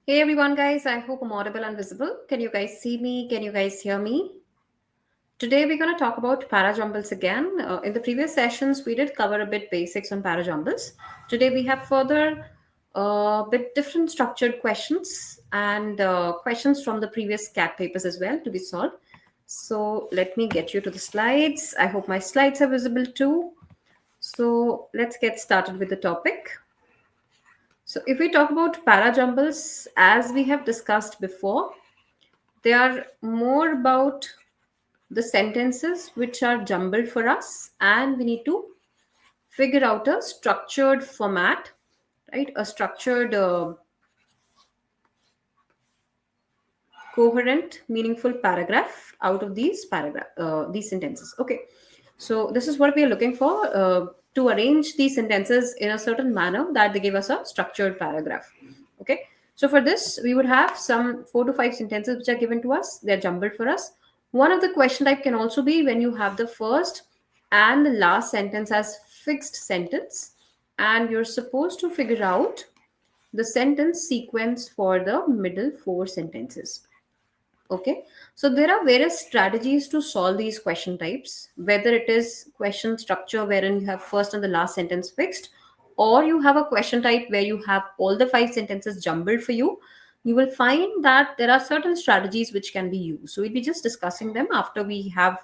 Hey everyone, guys. I hope I'm audible and visible. Can you guys see me? Can you guys hear me? Today we're going to talk about parajumbles again. In the previous sessions, we did cover a bit basics on parajumbles. Today we have further bit different structured questions and questions from the previous CAT papers as well to be solved. So let me get you to the slides. I hope my slides are visible too. So let's get started with the topic. So if we talk about parajumbles, as we have discussed before, they are more about the sentences which are jumbled for us, and we need to figure out a structured format, right? A structured, coherent, meaningful paragraph out of these sentences. Okay, so this is what we are looking for to arrange these sentences in a certain manner that they give us a structured paragraph. Okay, so for this we would have some 4 to 5 sentences which are given to us. They're jumbled for us. One of the question type can also be when you have the first and the last sentence as fixed sentence, and you're supposed to figure out the sentence sequence for the middle 4 sentences. Okay, so there are various strategies to solve these question types, whether it is question structure wherein you have first and the last sentence fixed, or you have a question type where you have all the 5 sentences jumbled for you. You will find that there are certain strategies which can be used. So we'll be just discussing them after we have,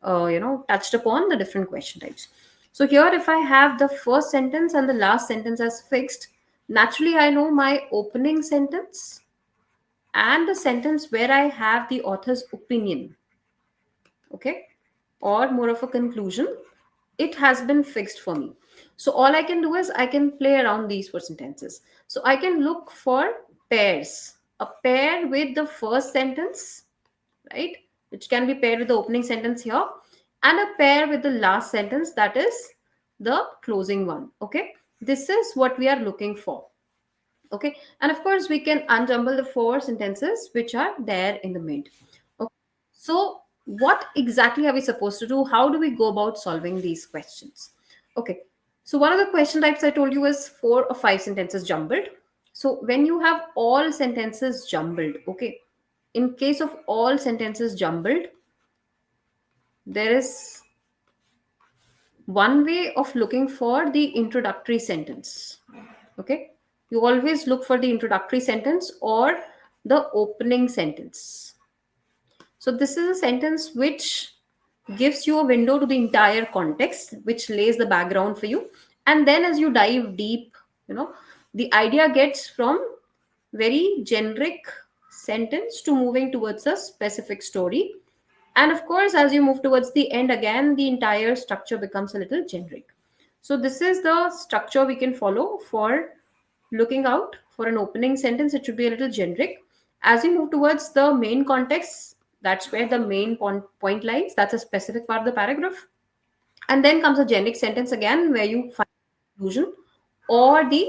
touched upon the different question types. So here, if I have the first sentence and the last sentence as fixed, naturally I know my opening sentence and the sentence where I have the author's opinion, okay, or more of a conclusion, it has been fixed for me. So all I can do is I can play around these 4 sentences. So I can look for pairs, a pair with the first sentence, right, which can be paired with the opening sentence here, and a pair with the last sentence, that is the closing one. Okay, this is what we are looking for. Okay, and of course we can unjumble the 4 sentences which are there in the mid. Okay, so what exactly are we supposed to do? How do we go about solving these questions? Okay, so one of the question types I told you is 4 or 5 sentences jumbled. So when you have all sentences jumbled, okay, in case of all sentences jumbled, there is one way of looking for the introductory sentence. Okay, you always look for the introductory sentence or the opening sentence. So this is a sentence which gives you a window to the entire context, which lays the background for you. And then as you dive deep, the idea gets from very generic sentence to moving towards a specific story. And of course, as you move towards the end, again the entire structure becomes a little generic. So this is the structure we can follow for looking out for an opening sentence. It should be a little generic. As you move towards the main context, that's where the main point lies. That's a specific part of the paragraph. And then comes a generic sentence again where you find conclusion or the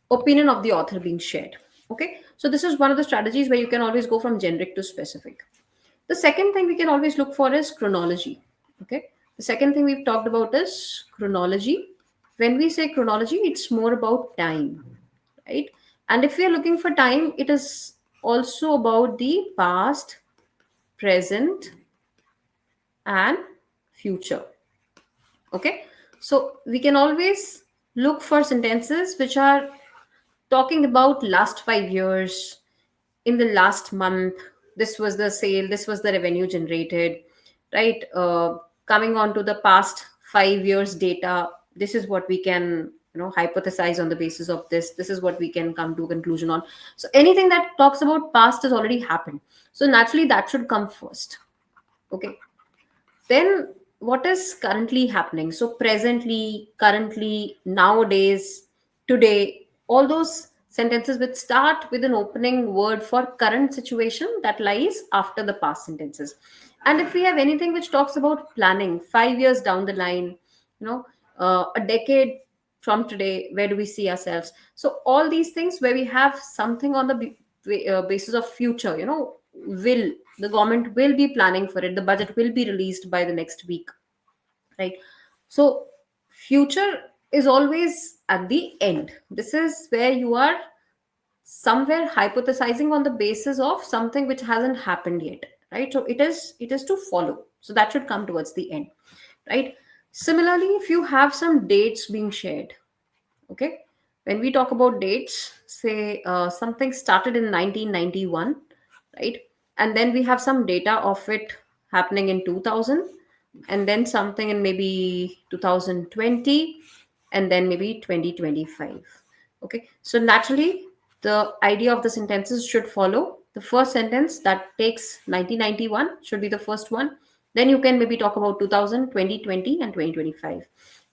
opinion of the author being shared. Okay, so this is one of the strategies where you can always go from generic to specific. The second thing we can always look for is chronology. Okay, the second thing we've talked about is chronology. When we say chronology, it's more about time, right? And if we are looking for time, it is also about the past, present, and future. Okay, so we can always look for sentences which are talking about last 5 years, in the last month, this was the sale, this was the revenue generated, right? Coming on to the past 5 years data, this is what we can hypothesize on the basis of this is what we can come to a conclusion on. So anything that talks about past has already happened, so naturally that should come first. Okay, then what is currently happening? So presently, currently, nowadays, today, all those sentences which start with an opening word for current situation that lies after the past sentences. And if we have anything which talks about planning 5 years down the line, a decade from today, where do we see ourselves? So all these things where we have something on the basis of future, will the government will be planning for it, the budget will be released by the next week, right? So future is always at the end. This is where you are somewhere hypothesizing on the basis of something which hasn't happened yet, right? So it is to follow, so that should come towards the end, right? Similarly, if you have some dates being shared, okay, when we talk about dates, say something started in 1991, right, and then we have some data of it happening in 2000, and then something in maybe 2020, and then maybe 2025. Okay, so naturally the idea of the sentences should follow. The first sentence that takes 1991 should be the first one. Then you can maybe talk about 2000, 2020, and 2025,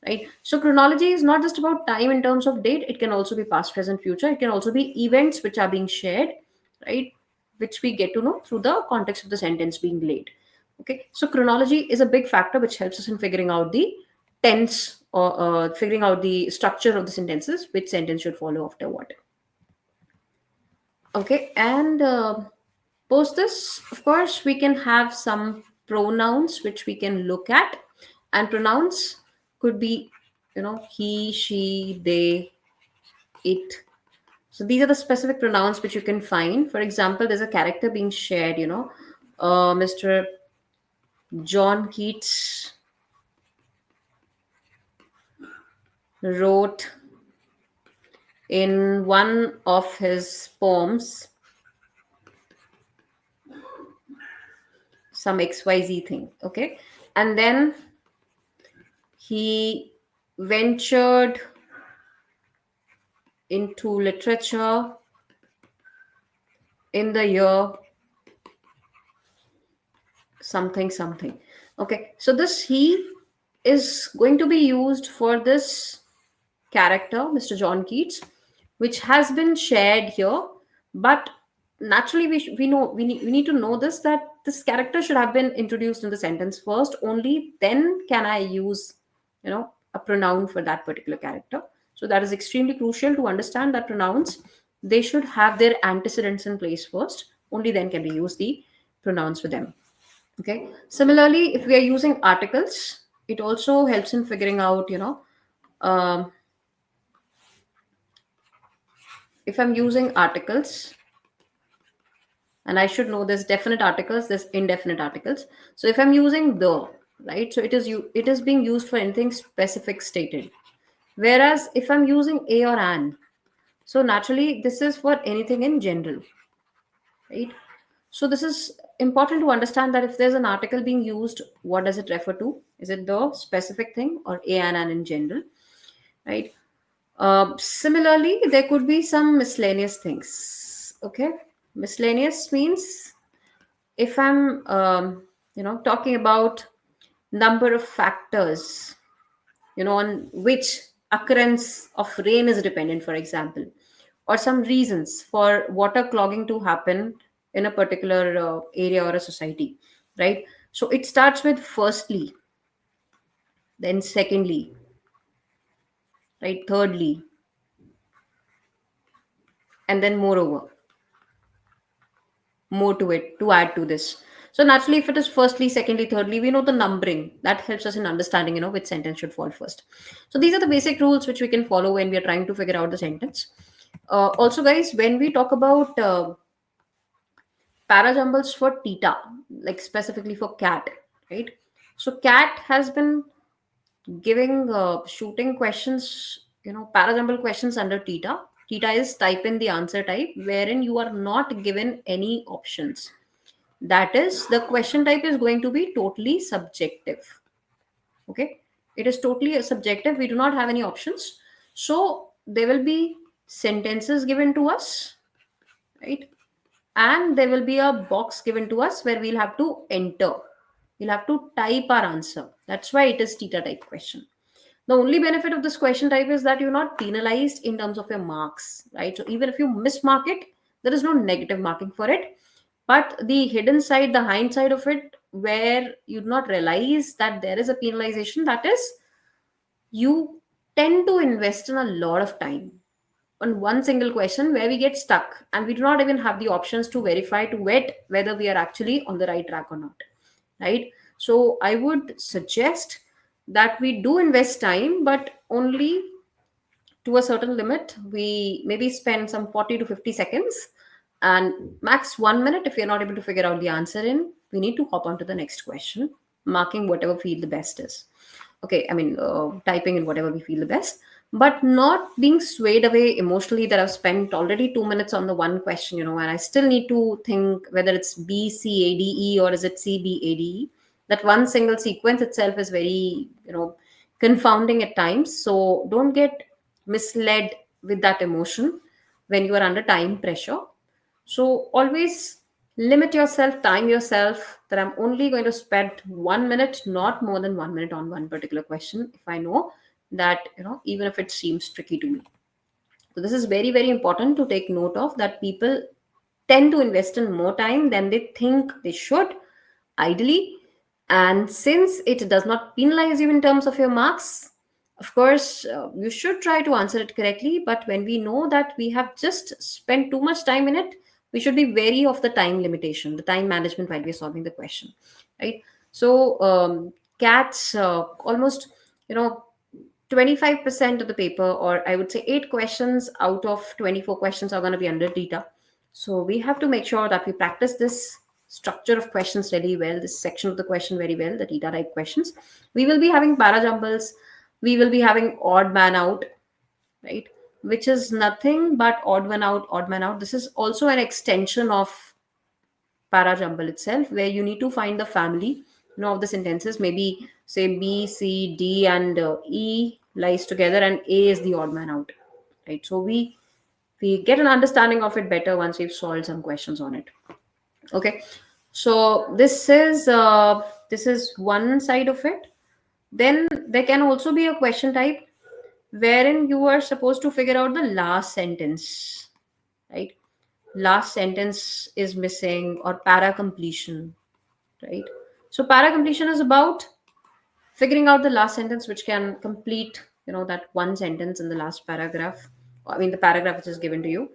right? So chronology is not just about time in terms of date. It can also be past, present, future. It can also be events which are being shared, right, which we get to know through the context of the sentence being laid. Okay, so chronology is a big factor which helps us in figuring out the tense, or figuring out the structure of the sentences, which sentence should follow after what. Okay, and post this, of course, we can have some pronouns which we can look at, and pronouns could be, he, she, they, it. So these are the specific pronouns which you can find. For example, there's a character being shared, Mr. John Keats wrote in one of his poems some XYZ thing. Okay, and then he ventured into literature in the year something something. Okay, so this he is going to be used for this character, Mr. John Keats, which has been shared here. But naturally, we need to know this, that this character should have been introduced in the sentence first. Only then can I use, a pronoun for that particular character. So that is extremely crucial to understand that pronouns, they should have their antecedents in place first. Only then can we use the pronouns for them. Okay. Similarly, if we are using articles, it also helps in figuring out, um, if I'm using articles, and I should know there's definite articles, there's indefinite articles. So if I'm using the, right, so it is being used for anything specific stated. Whereas if I'm using a or an, so naturally this is for anything in general, right? So this is important to understand, that if there's an article being used, what does it refer to? Is it the specific thing, or a and an in general, right? Similarly, there could be some miscellaneous things. Okay, miscellaneous means if I'm talking about number of factors, on which occurrence of rain is dependent, for example, or some reasons for water clogging to happen in a particular area or a society, right? So it starts with firstly, then secondly, right, thirdly, and then moreover, more to it to add to this. So naturally, if it is firstly, secondly, thirdly, we know the numbering that helps us in understanding, which sentence should fall first. So these are the basic rules which we can follow when we are trying to figure out the sentence. Also, guys, when we talk about parajumbles for theta, like specifically for cat, right? So cat has been giving shooting questions, parajumble questions under theta. Theta is type in the answer type, wherein you are not given any options. That is, the question type is going to be totally subjective. Okay, it is totally subjective. We do not have any options. So there will be sentences given to us, right? And there will be a box given to us where we'll have to enter. We'll have to type our answer. That's why it is theta type question. The only benefit of this question type is that you're not penalized in terms of your marks, right? So even if you mismark it, there is no negative marking for it. But the hidden side, the hindsight of it, where you do not realize that there is a penalization, that is, you tend to invest in a lot of time on one single question where we get stuck, and we do not even have the options to verify, to vet whether we are actually on the right track or not, right? So I would suggest that we do invest time, but only to a certain limit. We maybe spend some 40 to 50 seconds and max 1 minute. If you're not able to figure out the answer in, we need to hop on to the next question, marking whatever field the best is. Okay, I mean, typing in whatever we feel the best, but not being swayed away emotionally that I've spent already 2 minutes on the one question, and I still need to think whether it's B, C, A, D, E, or is it C, B, A, D, E. That one single sequence itself is very, confounding at times. So don't get misled with that emotion when you are under time pressure. So always limit yourself, time yourself that I'm only going to spend 1 minute, not more than 1 minute on one particular question if I know that, even if it seems tricky to me. So this is very, very important to take note of, that people tend to invest in more time than they think they should, ideally. And since it does not penalize you in terms of your marks, of course, you should try to answer it correctly. But when we know that we have just spent too much time in it, we should be wary of the time limitation, the time management while we're solving the question, right? So, cats almost, you know, 25% of the paper, or I would say 8 questions out of 24 questions, are going to be under data. So we have to make sure that we practice this structure of questions really well, this section of the question very well, the data type questions. We will be having parajumbles, we will be having odd man out, right? Which is nothing but odd one out, odd man out. This is also an extension of parajumble itself, where you need to find the family, of the sentences. Maybe say B, C, D, and E lies together, and A is the odd man out, right? So we get an understanding of it better once we've solved some questions on it. Okay, so this is one side of it. Then there can also be a question type wherein you are supposed to figure out the last sentence, right? Last sentence is missing, or para completion, right? So para completion is about figuring out the last sentence which can complete, that one sentence in the last paragraph. I mean, the paragraph which is given to you.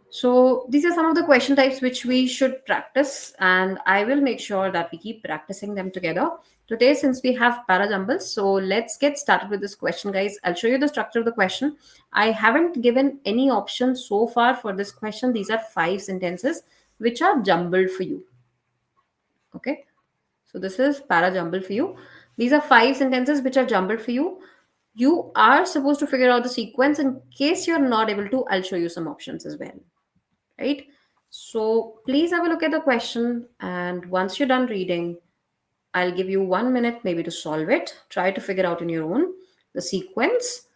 So these are some of the question types which we should practice, and I will make sure that we keep practicing them together. Today, since we have parajumbles, so let's get started with this question, guys. I'll show you the structure of the question. I haven't given any options so far for this question. These are 5 sentences which are jumbled for you. Okay, so this is parajumble for you. These are 5 sentences which are jumbled for you. You are supposed to figure out the sequence. In case you're not able to, I'll show you some options as well, right? So please have a look at the question, and once you're done reading, I'll give you 1 minute maybe to solve it. Try to figure out in your own the sequence.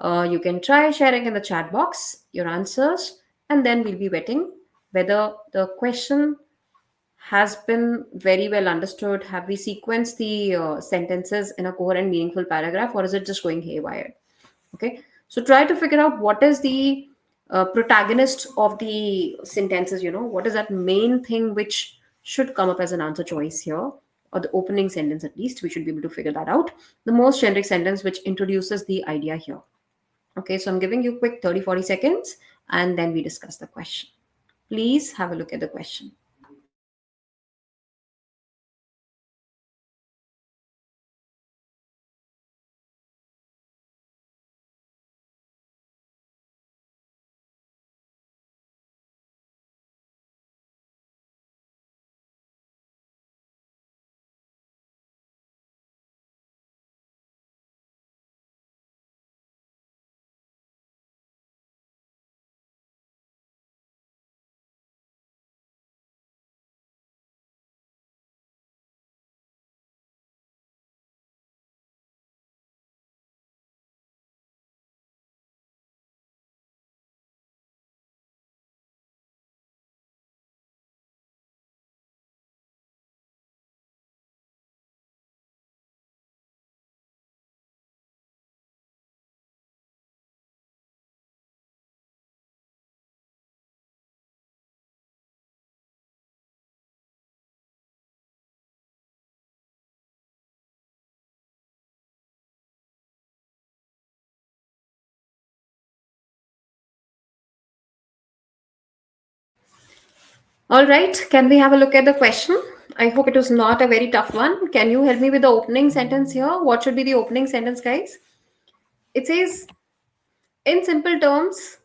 You can try sharing in the chat box your answers, and then we'll be vetting whether the question has been very well understood. Have we sequenced the sentences in a coherent, meaningful paragraph, or is it just going haywire? Okay, so try to figure out what is the protagonist of the sentences. What is that main thing which should come up as an answer choice here, or the opening sentence at least. We should be able to figure that out. The most generic sentence which introduces the idea here. Okay, so I'm giving you quick 30-40 seconds, and then we discuss the question. Please have a look at the question. All right, can we have a look at the question? I hope it was not a very tough one. Can you help me with the opening sentence here? What should be the opening sentence, guys? It says, in simple terms,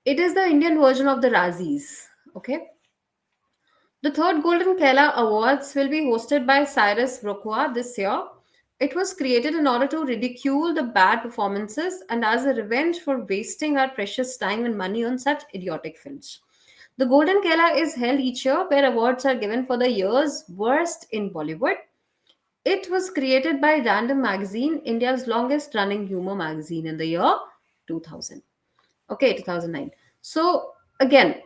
it is the Indian version of the Razzies. Okay. The third Golden Kela Awards will be hosted by Cyrus Brokwa this year. It was created in order to ridicule the bad performances and as a revenge for wasting our precious time and money on such idiotic films. The Golden Kela is held each year where awards are given for the year's worst in Bollywood. It was created by Random Magazine, India's longest running humor magazine in the year 2000. Okay, 2009. So, again,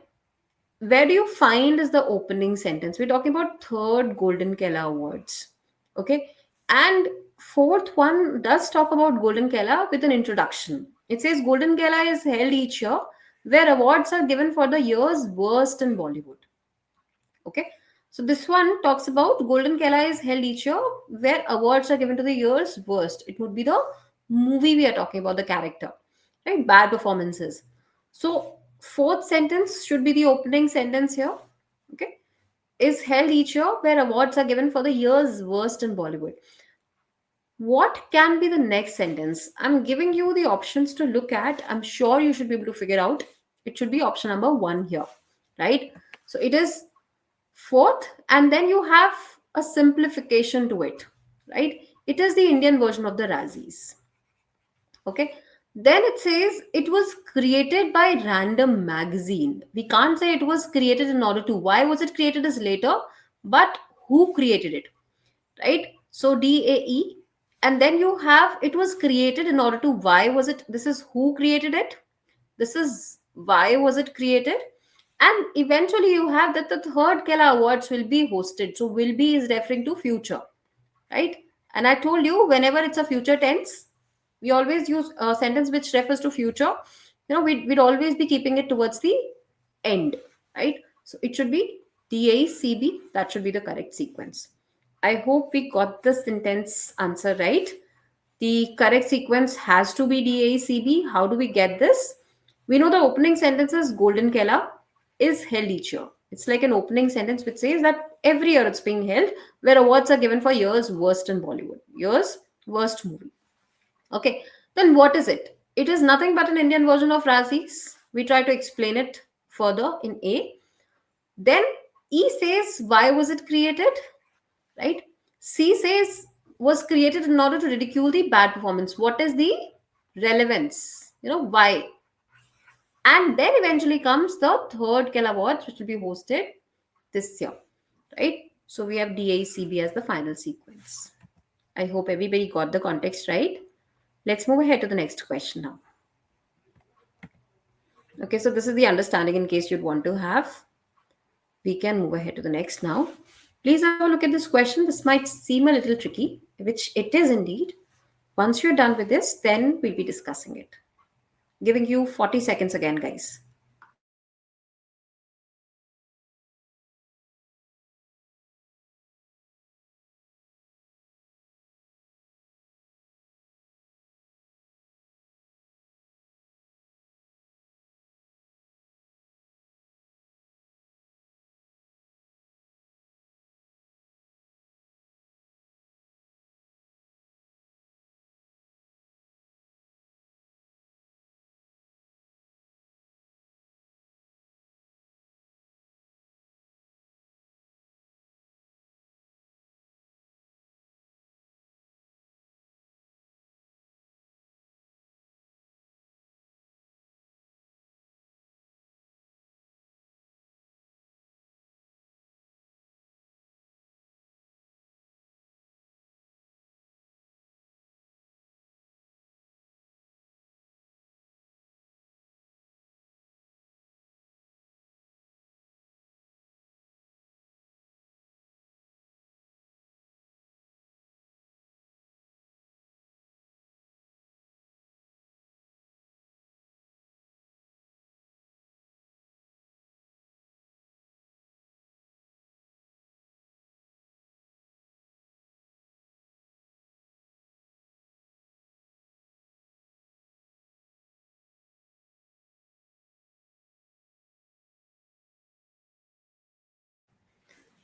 where do you find is the opening sentence? We're talking about third Golden Kela Awards. Okay. And fourth one does talk about Golden Kela with an introduction. It says Golden Kela is held each year where awards are given for the year's worst in Bollywood. Okay. So this one talks about Golden Kela is held each year where awards are given to the year's worst. It would be the movie we are talking about, the character, right? Bad performances. So fourth sentence should be the opening sentence here. Okay. Is held each year where awards are given for the year's worst in Bollywood. What can be the next sentence? I'm giving you the options to look at. I'm sure you should be able to figure out. It should be option number one here, right? So it is fourth, and then you have a simplification to it, right? It is the Indian version of the Razzies. Okay. Then it says it was created by Random Magazine. We can't say it was created in order to. Why was it created as later? But who created it? Right? So DAE. And then you have it was created in order to. Why was it? This is who created it. This is why was it created. And eventually you have that the third Kela Awards will be hosted. So will be is referring to future, right? And I told you whenever it's a future tense, we always use a sentence which refers to future. We'd always be keeping it towards the end, right? So it should be DACB. That should be the correct sequence. I hope we got the sentence answer right. The correct sequence has to be DACB. How do we get this? We know the opening sentence is Golden Kela is held each year. It's like an opening sentence which says that every year it's being held where awards are given for year's worst in Bollywood, year's worst movie. Okay, then what is it? It is nothing but an Indian version of Razzies. We try to explain it further in A. Then E says, why was it created? Right? C says, was created in order to ridicule the bad performance. What is the relevance? Why? And then eventually comes the third Kel Awards, which will be hosted this year. Right? So we have DACB as the final sequence. I hope everybody got the context right. Let's move ahead to the next question now. Okay, so this is the understanding in case you'd want to have. We can move ahead to the next now. Please have a look at this question. This might seem a little tricky, which it is indeed. Once you're done with this, then we'll be discussing it. Giving you 40 seconds again, guys.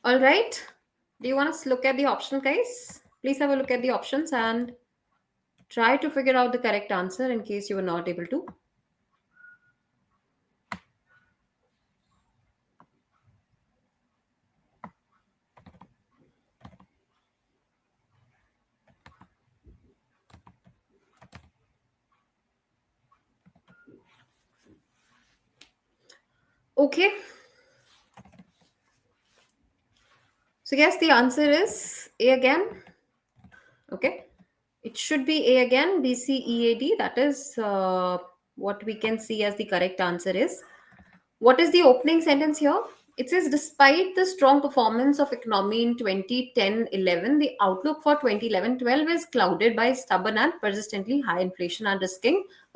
All right. Do you want us to look at the option, guys? Please have a look at the options and try to figure out the correct answer in case you were not able to. Okay. So, yes, the answer is A again. Okay. It should be A again, BCEAD. That is what we can see as the correct answer is. What is the opening sentence here? It says, despite the strong performance of economy in 2010-11, the outlook for 2011-12 is clouded by stubborn and persistently high inflation and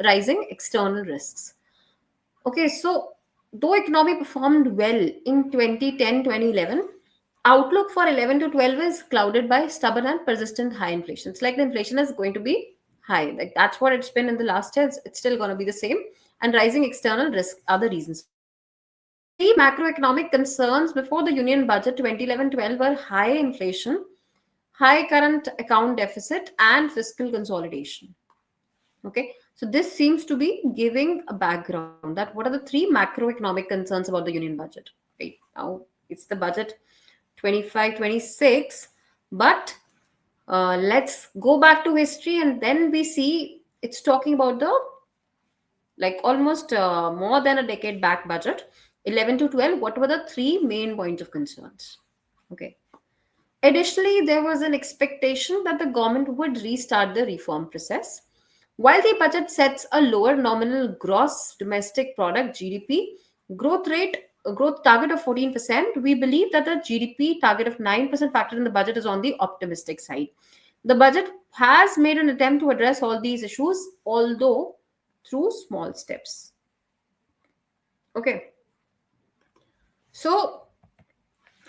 rising external risks. Okay, so though economy performed well in 2010-2011, outlook for 11 to 12 is clouded by stubborn and persistent high inflation. It's like the inflation is going to be high. Like that's what it's been in the last years. It's still going to be the same. And rising external risk are the reasons. The three macroeconomic concerns before the Union Budget 2011-12 were high inflation, high current account deficit, and fiscal consolidation. Okay, so this seems to be giving a background that what are the three macroeconomic concerns about the Union Budget? Right now, it's the budget 25-26, but let's go back to history and then we see it's talking about the like almost more than a decade back budget 11 to 12. What were the three main points of concerns? Okay. Additionally, there was an expectation that the government would restart the reform process. While the budget sets a lower nominal gross domestic product GDP growth target of 14%, we believe that the GDP target of 9% factored in the budget is on the optimistic side. The budget has made an attempt to address all these issues, although through small steps. Okay. So,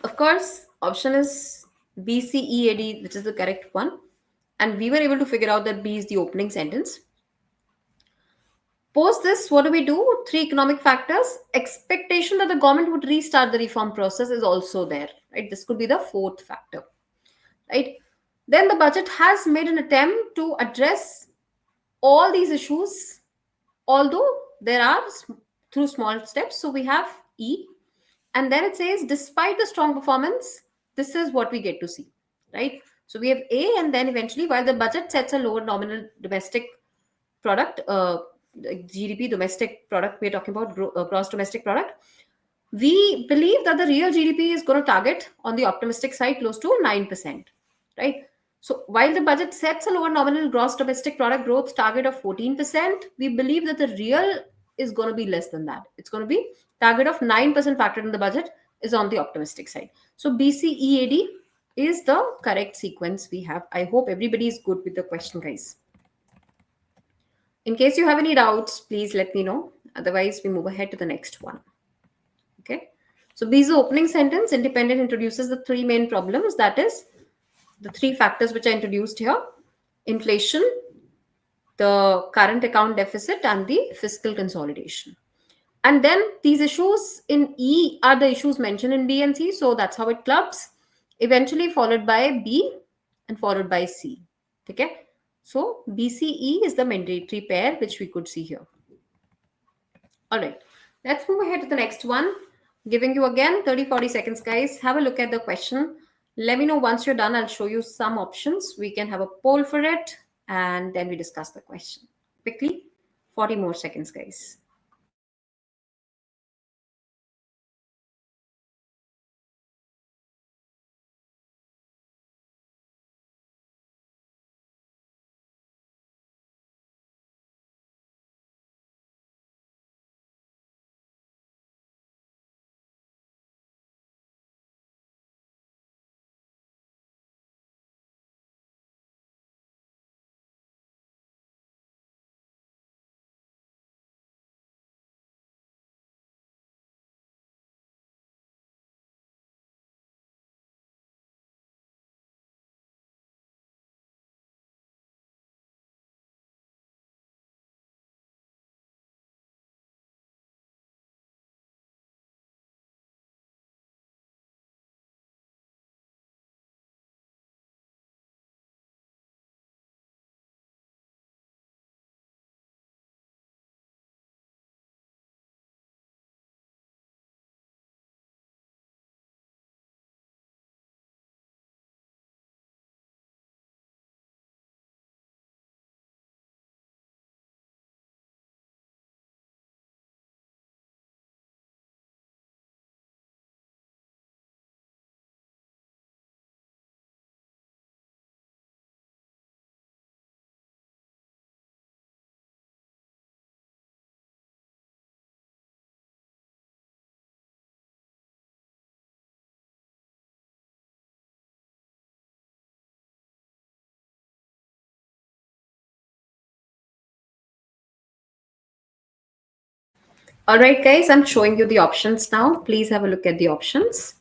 of course, option is BCEAD, which is the correct one. And we were able to figure out that B is the opening sentence. Post this, what do we do? Three economic factors. Expectation that the government would restart the reform process is also there. Right? This could be the fourth factor. Right? Then the budget has made an attempt to address all these issues, although there are through small steps. So we have E. And then it says, despite the strong performance, this is what we get to see, right? So we have A, and then eventually, while the budget sets a lower nominal domestic product, GDP, domestic product, we're talking about gross domestic product, we believe that the real GDP is going to target on the optimistic side close to 9%, right? So while the budget sets a lower nominal gross domestic product growth target of 14%, we believe that the real is going to be less than that. It's going to be target of 9% factored in the budget is on the optimistic side. So BCEAD is the correct sequence we have. I hope everybody is good with the question, guys. In case you have any doubts, please let me know. Otherwise, we move ahead to the next one. Okay. So B is the opening sentence. Independent introduces the three main problems. That is the three factors which are introduced here: inflation, the current account deficit, and the fiscal consolidation. And then these issues in E are the issues mentioned in B and C. So that's how it clubs. Eventually followed by B and followed by C. Okay. So BCE is the mandatory pair which we could see here. All right. Let's move ahead to the next one. Giving you again 30-40 seconds, guys. Have a look at the question. Let me know once you're done. I'll show you some options. We can have a poll for it and then we discuss the question. Quickly, 40 more seconds, guys. All right, guys, I'm showing you the options now. Please have a look at the options.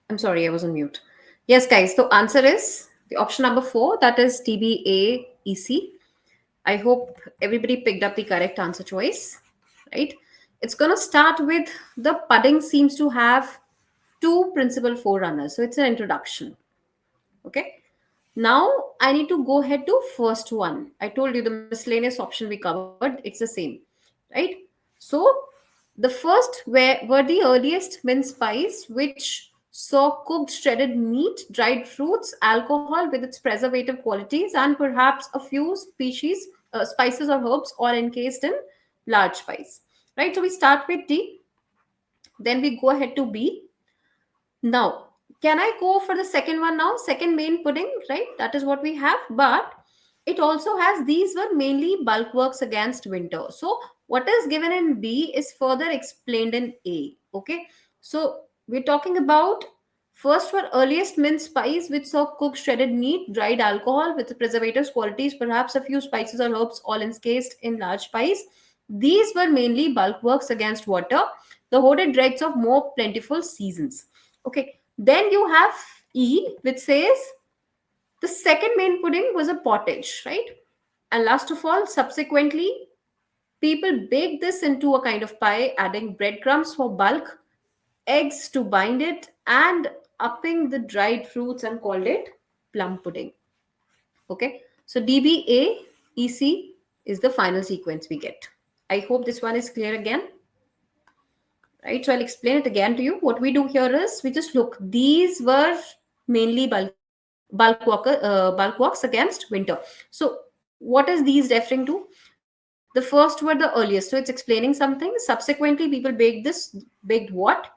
I'm sorry, I was on mute. Yes, guys, the answer is the option number four, that is TBAEC. I hope everybody picked up the correct answer choice, right? It's going to start with the pudding seems to have two principal forerunners. So it's an introduction. Okay. Now I need to go ahead to first one. I told you the miscellaneous option we covered, it's the same, right? So the first were the earliest mince pies, which saw cooked shredded meat, dried fruits, alcohol with its preservative qualities, and perhaps a few spices or herbs, all encased in large pies. Right. So we start with D, then we go ahead to B. Now, can I go for the second one now? Second main pudding, right? That is what we have. But it also has, these were mainly bulk works against winter. So what is given in B is further explained in A. Okay. So we're talking about first were earliest mince pies, which saw cooked shredded meat, dried alcohol with preservatives qualities, perhaps a few spices or herbs, all encased in large pies. These were mainly bulk works against water, the hoarded dregs of more plentiful seasons. Okay. Then you have E, which says the second main pudding was a pottage, right? And last of all, subsequently, people baked this into a kind of pie, adding breadcrumbs for bulk, eggs to bind it, and upping the dried fruits and called it plum pudding. Okay. So DBAEC is the final sequence we get. I hope this one is clear again. Right, so I'll explain it again to you. What we do here is we just look, these were mainly bulk walks against winter. So what is these referring to? The first were the earliest, so it's explaining something. Subsequently people baked what?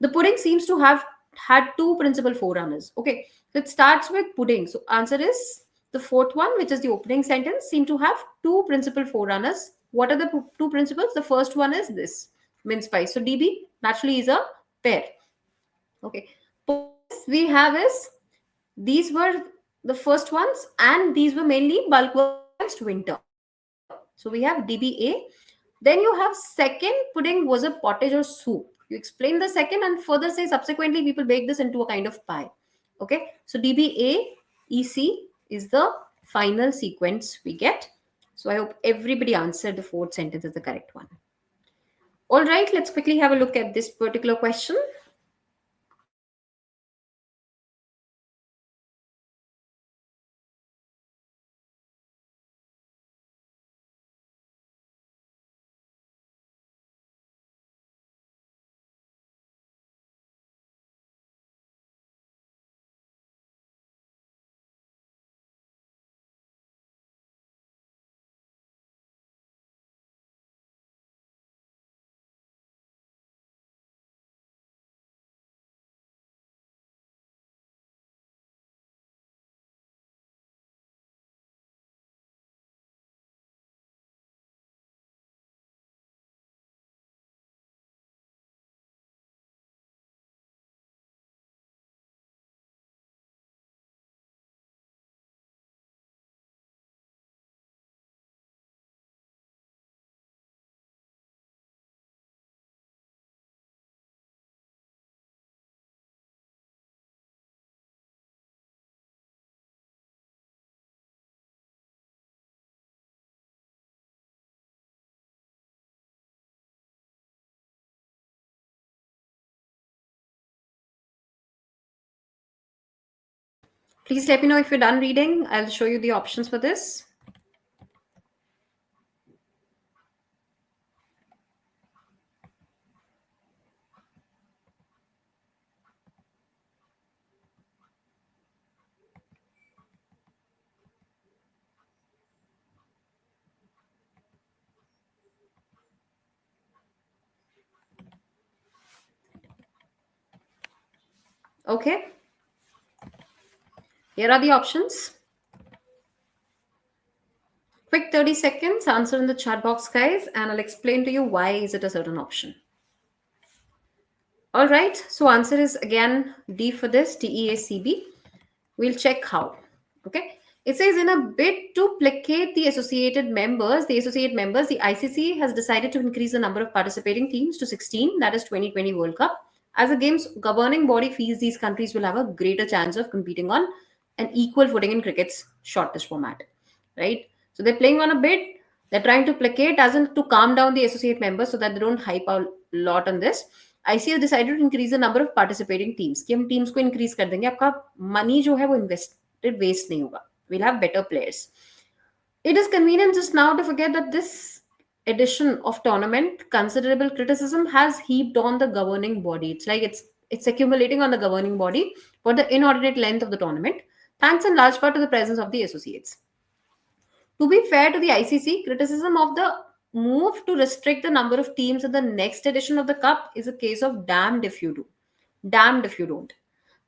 The pudding seems to have had two principal forerunners. Okay, so it starts with pudding. So answer is the fourth one, which is the opening sentence, seem to have two principal forerunners. What are the two principles? The first one is this mince pies. So DB naturally is a pair. Okay, puddings we have is, these were the first ones, and these were mainly bulk works against winter. So we have DBA. Then you have second pudding was a pottage or soup. You explain the second and further say subsequently people bake this into a kind of pie. Okay, so DBA EC is the final sequence we get. So I hope everybody answered the fourth sentence as the correct one. All right, let's quickly have a look at this particular question. Please let me know if you're done reading. I'll show you the options for this. Okay, here are the options. Quick 30 seconds, answer in the chat box, guys, and I'll explain to you why is it a certain option. All right, so answer is again D for this, DEACB. We'll check how. Okay. It says in a bid to placate the associate members, the ICC has decided to increase the number of participating teams to 16, that is 2020 World Cup. As the game's governing body feels these countries will have a greater chance of competing on an equal footing in cricket's shortest format. Right? So they're playing on a bid. They're trying to placate, as in to calm down the associate members so that they don't hype a lot on this. ICS decided to increase the number of participating teams कि हम teams को increase कर देंगे आपका money जो है वो invested waste नहीं होगा we'll have better players. It is convenient just now to forget that this edition of tournament considerable criticism has heaped on the governing body. It's like it's accumulating on the governing body for the inordinate length of the tournament, thanks in large part to the presence of the associates. To be fair to the ICC, criticism of the move to restrict the number of teams in the next edition of the Cup is a case of damned if you do, damned if you don't.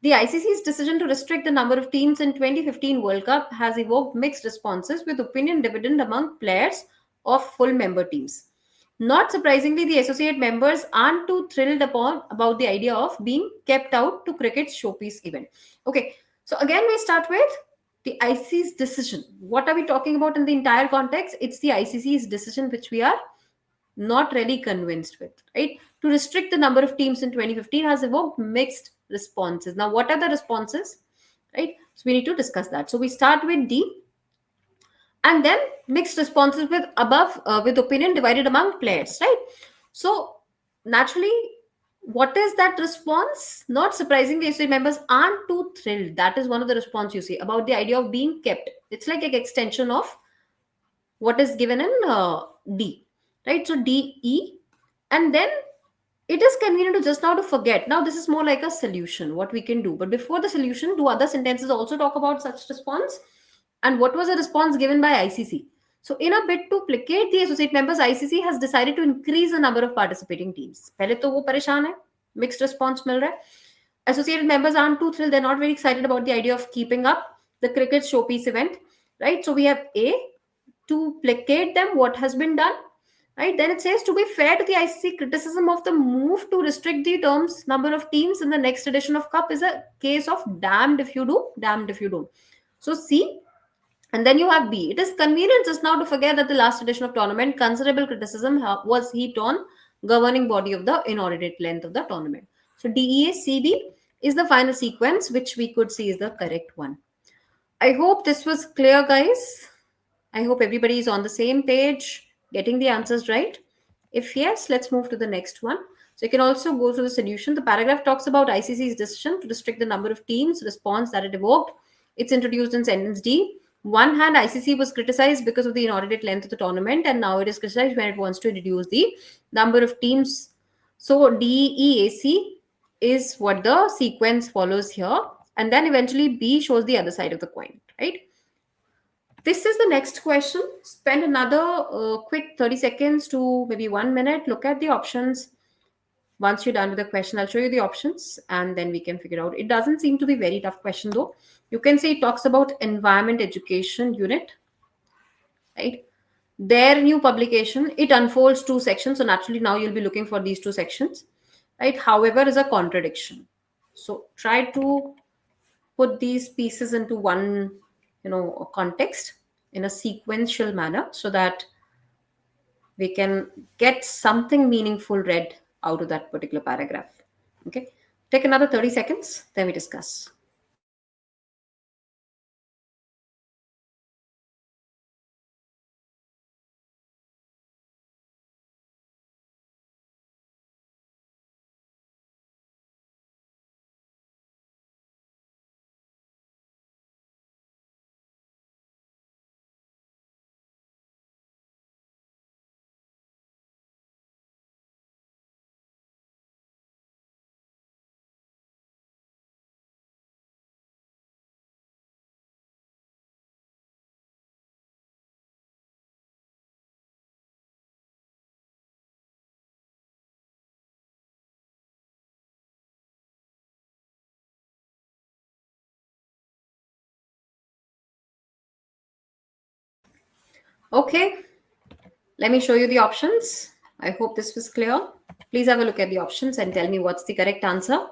The ICC's decision to restrict the number of teams in 2015 World Cup has evoked mixed responses with opinion dividend among players of full member teams. Not surprisingly, the associate members aren't too thrilled about the idea of being kept out to cricket's showpiece event. Okay, so again we start with the ICC's decision. What are we talking about in the entire context? It's the ICC's decision which we are not really convinced with, right? To restrict the number of teams in 2015 has evoked mixed responses. Now, what are the responses, right? So we need to discuss that. So we start with D, and then mixed responses with above with opinion divided among players, right? So naturally, what is that response? Not surprisingly, associate members aren't too thrilled. That is one of the response you see about the idea of being kept. It's like an extension of what is given in D, right? So D, E, and then it is convenient to just now to forget. Now this is more like a solution, what we can do. But before the solution, do other sentences also talk about such response? And what was the response given by ICC? So in a bid to placate the associate members, ICC has decided to increase the number of participating teams. पहले तो वो परेशान है, mixed response मिल रहा है. Associated members aren't too thrilled. They're not very excited about the idea of keeping up the cricket showpiece event, right? So we have A, to placate them, what has been done, right? Then it says to be fair to the ICC, criticism of the move to restrict the terms number of teams in the next edition of Cup is a case of damned if you do, damned if you don't. So C, and then you have B. It is convenient just now to forget that the last edition of tournament, considerable criticism was heaped on governing body of the inordinate length of the tournament. So DEACB is the final sequence, which we could see is the correct one. I hope this was clear, guys. I hope everybody is on the same page, getting the answers right. If yes, let's move to the next one. So you can also go through the solution. The paragraph talks about ICC's decision to restrict the number of teams, response that it evoked. It's introduced in sentence D. One hand, ICC was criticized because of the inordinate length of the tournament, and now it is criticized when it wants to reduce the number of teams. So DEAC is what the sequence follows here, and then eventually B shows the other side of the coin, right? This is the next question. Spend another quick 30 seconds to maybe 1 minute. Look at the options. Once you're done with the question, I'll show you the options and then we can figure out. It doesn't seem to be very tough question though. You can say it talks about environment education unit, right? Their new publication, it unfolds two sections. So naturally now you'll be looking for these two sections, right? However, is a contradiction. So try to put these pieces into one, context in a sequential manner so that we can get something meaningful read out of that particular paragraph. Okay, take another 30 seconds, then we discuss. Okay, let me show you the options. I hope this was clear. Please have a look at the options and tell me what's the correct answer.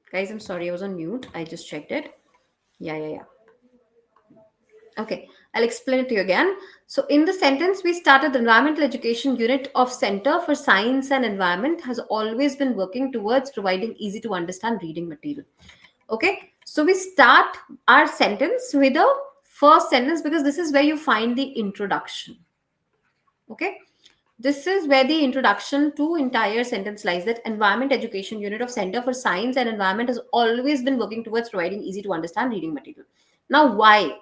Guys, I'm sorry, I was on mute. I just checked it. Yeah. Okay, I'll explain it to you again. So, in the sentence, we started the Environmental Education Unit of Center for Science and Environment has always been working towards providing easy to understand reading material. Okay, so we start our sentence with the first sentence because this is where you find the introduction. Okay, this is where the introduction to entire sentence lies, that Environment Education Unit of Center for Science and Environment has always been working towards providing easy to understand reading material. Now, why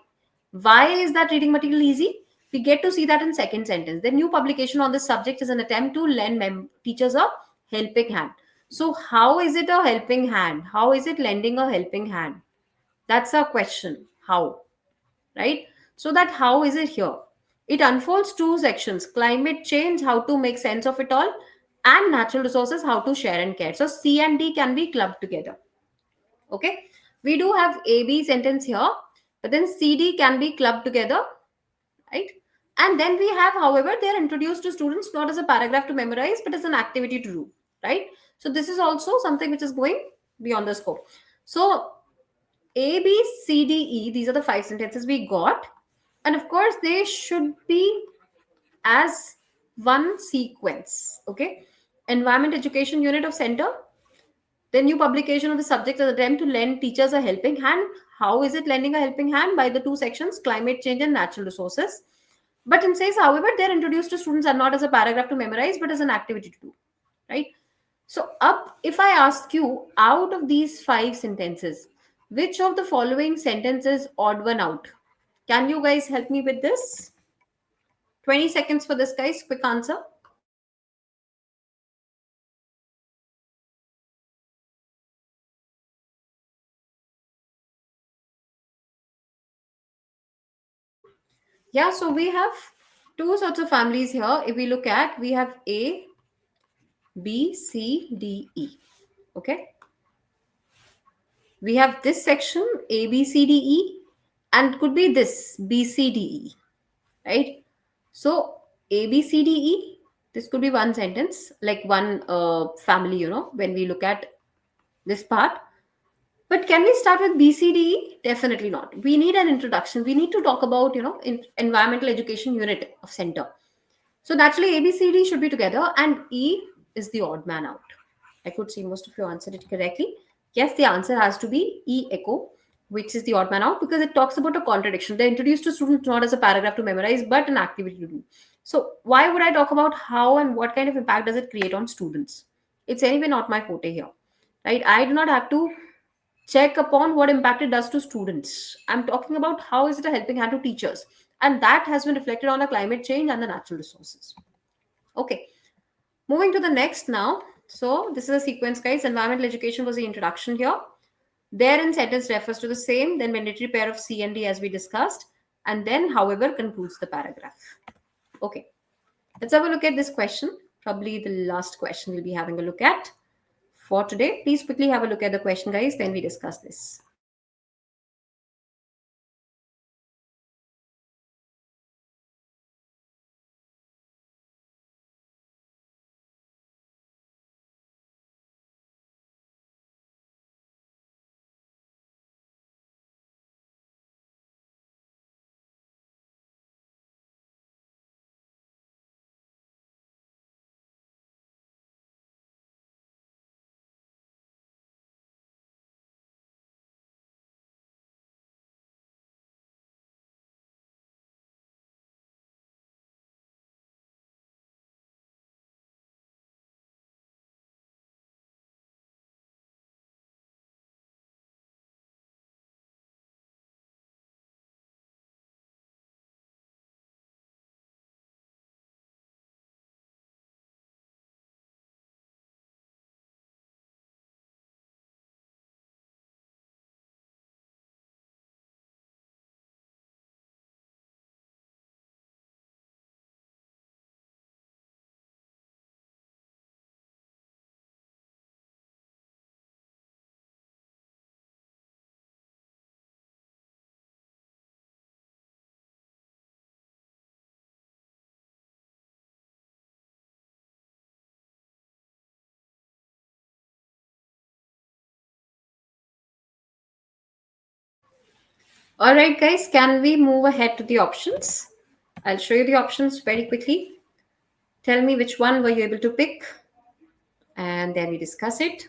is that reading material easy? We get to see that in second sentence. The new publication on this subject is an attempt to lend teachers a helping hand. So how is it a helping hand? How is it lending a helping hand? That's a question. How? Right? So that how is it here? It unfolds two sections: climate change, how to make sense of it all, and natural resources, how to share and care. So C and D can be clubbed together. Okay. We do have A B sentence here, but then C D can be clubbed together, right? And then we have, however, they are introduced to students not as a paragraph to memorize, but as an activity to do, right? So this is also something which is going beyond the scope. So A, B, C, D, E, these are the five sentences we got. And of course, they should be as one sequence. Okay. Environment Education Unit of Center. The new publication of the subject is an attempt to lend teachers a helping hand. How is it lending a helping hand? By the two sections, climate change and natural resources. But it says, however, they're introduced to students are not as a paragraph to memorize, but as an activity to do. Right? So, up, if I ask you, out of these five sentences, which of the following sentences odd one out? Can you guys help me with this? 20 seconds for this, guys. Quick answer. Yeah, so we have two sorts of families here. If we look at, we have A, B, C, D, E. Okay. We have this section A, B, C, D, E, and could be this B, C, D, E. Right? So A, B, C, D, E, this could be one sentence, like one family, when we look at this part. But can we start with B, C, D, E? Definitely not. We need an introduction. We need to talk about, environmental education unit of center. So naturally, A, B, C, D should be together, and E is the odd man out. I could see most of you answered it correctly. Yes, the answer has to be E echo, which is the odd man out, because it talks about a contradiction. They're introduced to students not as a paragraph to memorize, but an activity to do. So why would I talk about how and what kind of impact does it create on students? It's anyway not my forte here, right? I do not have to check upon what impact it does to students. I'm talking about how is it a helping hand to teachers, and that has been reflected on the climate change and the natural resources. Okay, moving to the next now. So this is a sequence, guys. Environmental education was the introduction here. Therein sentence refers to the same, then mandatory pair of C and D as we discussed, and then however concludes the paragraph. Okay, let's have a look at this question. Probably the last question we'll be having a look at for today. Please quickly have a look at the question, guys, then we discuss this. All right, guys, can we move ahead to the options? I'll show you the options very quickly. Tell me which one were you able to pick, and then we discuss it.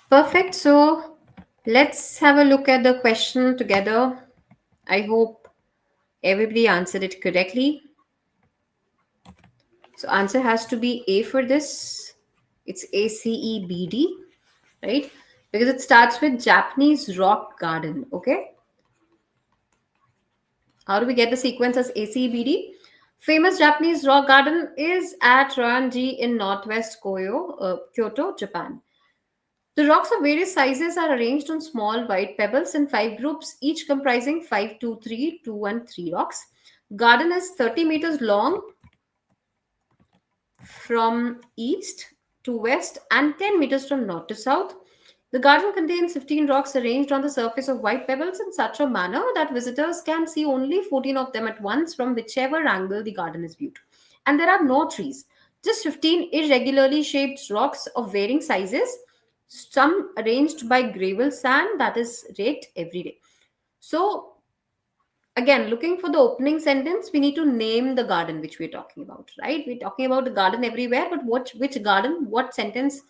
Perfect. So let's have a look at the question together. I hope everybody answered it correctly. So answer has to be A for this. It's ACEBD, right? Because it starts with Japanese rock garden. Okay. How do we get the sequence as ACEBD? Famous Japanese rock garden is at Ryoanji in northwest Kyoto, Japan. The rocks of various sizes are arranged on small white pebbles in 5 groups, each comprising 5, 2, 3, 2, and 3 rocks. Garden is 30 meters long from east to west and 10 meters from north to south. The garden contains 15 rocks arranged on the surface of white pebbles in such a manner that visitors can see only 14 of them at once from whichever angle the garden is viewed. And there are no trees, just 15 irregularly shaped rocks of varying sizes, some arranged by gravel sand that is raked every day. So again, looking for the opening sentence, we need to name the garden which we're talking about, right? We're talking about the garden everywhere, but which garden, what sentence,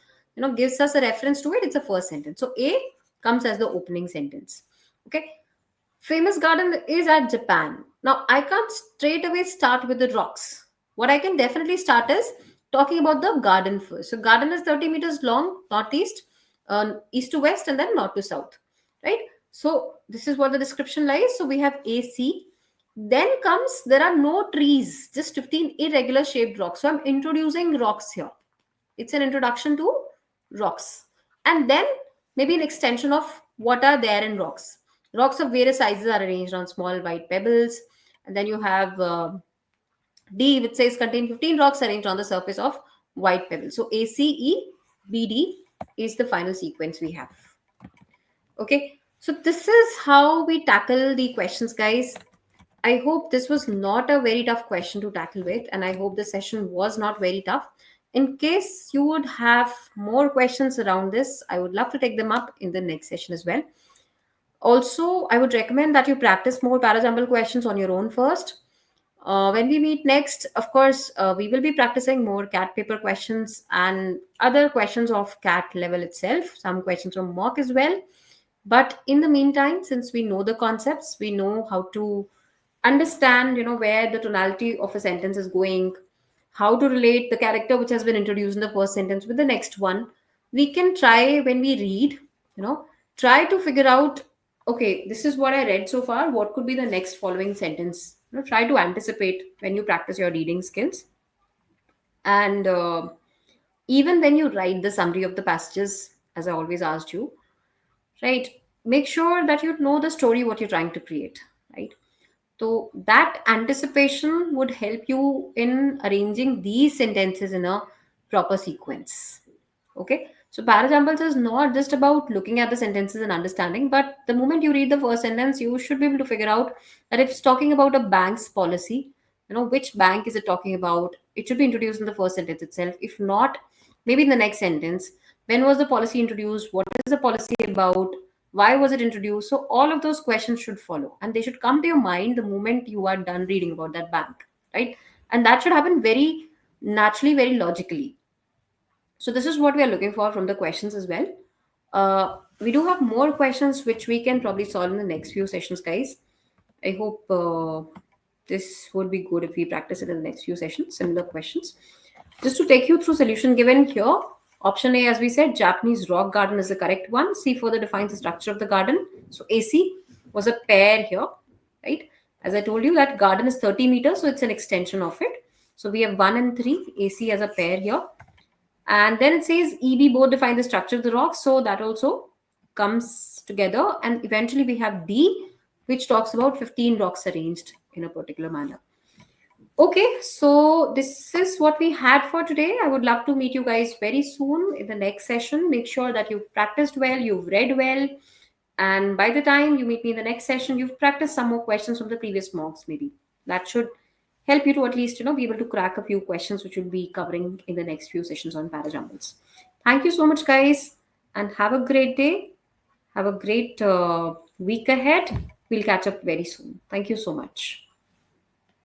gives us a reference to it? It's the first sentence. So A comes as the opening sentence. Okay. Famous garden is at Japan. Now I can't straight away start with the rocks. What I can definitely start is talking about the garden first. So garden is 30 meters long, northeast, east to west, and then north to south, right? So this is what the description lies. So we have AC. Then comes, there are no trees, just 15 irregular shaped rocks. So I'm introducing rocks here. It's an introduction to rocks. And then maybe an extension of what are there in rocks. Rocks of various sizes are arranged on small white pebbles. And then you have D, which says contain 15 rocks arranged on the surface of white pebbles. So ACEBD is the final sequence we have. Okay, so this is how we tackle the questions, guys. I hope this was not a very tough question to tackle with, and I hope the session was not very tough. In case you would have more questions around this, I would love to take them up in the next session as well. Also, I would recommend that you practice more parajumble questions on your own first. When we meet next, of course, we will be practicing more cat paper questions and other questions of cat level itself, some questions from mock as well. But in the meantime, since we know the concepts, we know how to understand, where the tonality of a sentence is going, how to relate the character which has been introduced in the first sentence with the next one. We can try when we read, try to figure out, okay, this is what I read so far, what could be the next following sentence. Try to anticipate when you practice your reading skills. And even when you write the summary of the passages, as I always asked you, right, make sure that you know the story what you're trying to create, right? So that anticipation would help you in arranging these sentences in a proper sequence. Okay. So parajumbles is not just about looking at the sentences and understanding, but the moment you read the first sentence, you should be able to figure out that if it's talking about a bank's policy, which bank is it talking about? It should be introduced in the first sentence itself. If not, maybe in the next sentence. When was the policy introduced? What is the policy about? Why was it introduced? So all of those questions should follow, and they should come to your mind the moment you are done reading about that bank, right? And that should happen very naturally, very logically. So this is what we are looking for from the questions as well. We do have more questions which we can probably solve in the next few sessions, guys. I hope this would be good if we practice it in the next few sessions, similar questions. Just to take you through solution given here, option A, as we said, Japanese rock garden is the correct one. C further defines the structure of the garden. So AC was a pair here, right? As I told you, that garden is 30 meters, so it's an extension of it. So we have 1 and 3, AC as a pair here. And then it says EB both define the structure of the rock, so that also comes together. And eventually we have D, which talks about 15 rocks arranged in a particular manner. Okay, so this is what we had for today. I would love to meet you guys very soon in the next session. Make sure that you've practiced well, you've read well, and by the time you meet me in the next session, you've practiced some more questions from the previous mocks, maybe. That should help you to at least, be able to crack a few questions which we'll be covering in the next few sessions on Parajumbles. Thank you so much, guys, and have a great day. Have a great week ahead. We'll catch up very soon. Thank you so much.